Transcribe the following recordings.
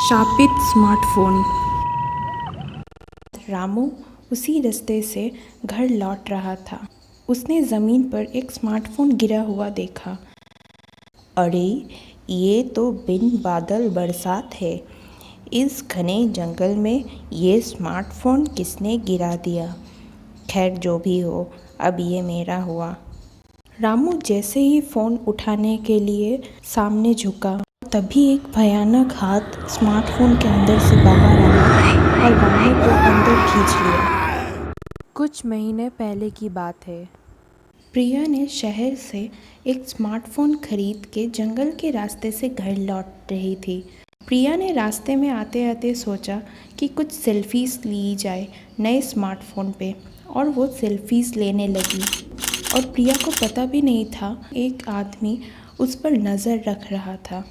शापित smartphone. Ramu उसी रास्ते से घर लौट रहा था। उसने ज़मीन पर एक स्मार्टफोन गिरा हुआ देखा। अरे, ये तो बिन बादल बरसात है। इस घने जंगल में ये स्मार्टफोन किसने गिरा दिया? खैर, जो भी हो, अब ये मेरा हुआ। रामू जैसे ही फ़ोन उठाने के लिए सामने झुका, तभी एक भयानक हाथ स्मार्टफोन के अंदर से बाहर आया और रामू को अंदर खींच लिया। कुछ महीने पहले की बात है। प्रिया ने शहर से एक स्मार्टफोन खरीद के जंगल के रास्ते से घर लौट रही थी। प्रिया ने रास्ते में आते आते सोचा कि कुछ सेल्फीज़ ली जाए नए स्मार्टफोन पे, और वो सेल्फीज़ लेने लगी। और प्रिया को पता भी नहीं था एक आदमी उस पर नज़र रख रहा था।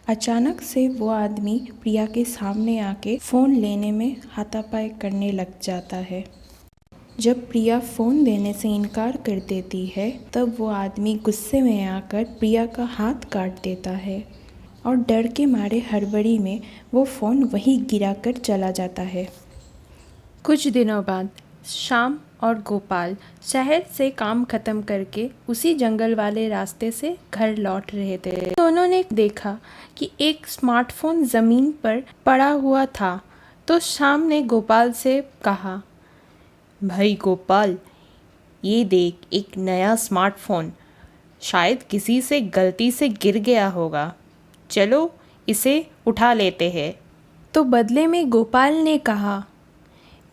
अचानक से वो आदमी प्रिया के सामने आके फ़ोन लेने में हाथापाई करने लग जाता है। जब प्रिया फ़ोन देने से इनकार कर देती है, तब वो आदमी गुस्से में आकर प्रिया का हाथ काट देता है और डर के मारे हड़बड़ी में वो फ़ोन वहीं गिराकर चला जाता है। कुछ दिनों बाद श्याम और गोपाल शहर से काम खत्म करके उसी जंगल वाले रास्ते से घर लौट रहे थे। दोनों ने देखा कि एक स्मार्टफोन ज़मीन पर पड़ा हुआ था, तो श्याम ने गोपाल से कहा, भाई गोपाल, ये देख, एक नया स्मार्टफोन शायद किसी से गलती से गिर गया होगा। चलो इसे उठा लेते हैं। तो बदले में गोपाल ने कहा,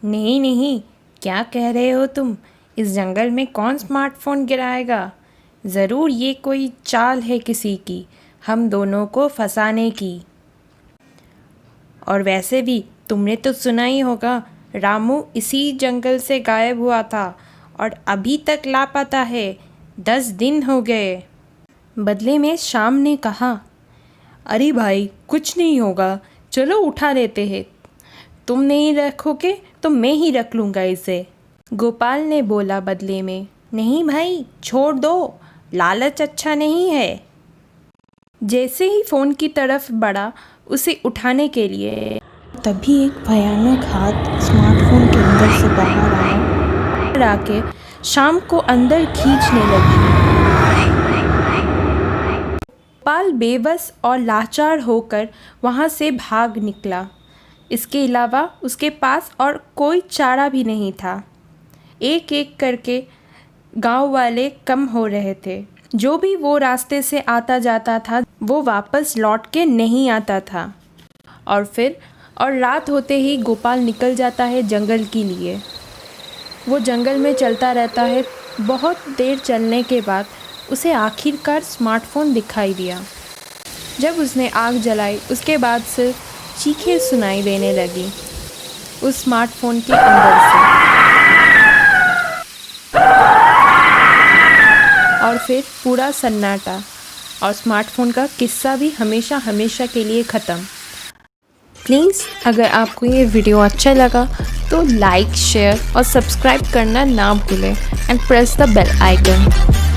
नहीं नहीं, क्या कह रहे हो तुम? इस जंगल में कौन स्मार्टफोन गिराएगा? ज़रूर ये कोई चाल है किसी की, हम दोनों को फंसाने की। और वैसे भी तुमने तो सुना ही होगा, रामू इसी जंगल से गायब हुआ था और अभी तक लापता है। 10 दिन हो गए। बदले में श्याम ने कहा, अरे भाई, कुछ नहीं होगा, चलो उठा लेते हैं। तुम नहीं रखोगे तो मैं ही रख लूँगा इसे। गोपाल ने बोला बदले में। नहीं भाई, छोड़ दो, लालच अच्छा नहीं है। जैसे ही फ़ोन की तरफ बढ़ा उसे उठाने के लिए, तभी एक भयानक हाथ स्मार्टफोन के अंदर से बाहर आया आके श्याम को अंदर खींचने लगी। गोपाल बेबस और लाचार होकर वहाँ से भाग निकला। इसके अलावा उसके पास और कोई चारा भी नहीं था। एक एक करके गांव वाले कम हो रहे थे। जो भी वो रास्ते से आता जाता था, वो वापस लौट के नहीं आता था। और रात होते ही गोपाल निकल जाता है जंगल के लिए। वो जंगल में चलता रहता है। बहुत देर चलने के बाद उसे आखिरकार स्मार्टफोन दिखाई दिया। जब उसने आग जलाई, उसके बाद से चीखें सुनाई देने लगी उस स्मार्टफोन के अंदर से। और फिर पूरा सन्नाटा, और स्मार्टफोन का किस्सा भी हमेशा हमेशा के लिए ख़त्म। प्लीज़, अगर आपको ये वीडियो अच्छा लगा तो लाइक, शेयर और सब्सक्राइब करना ना भूलें and press the bell icon.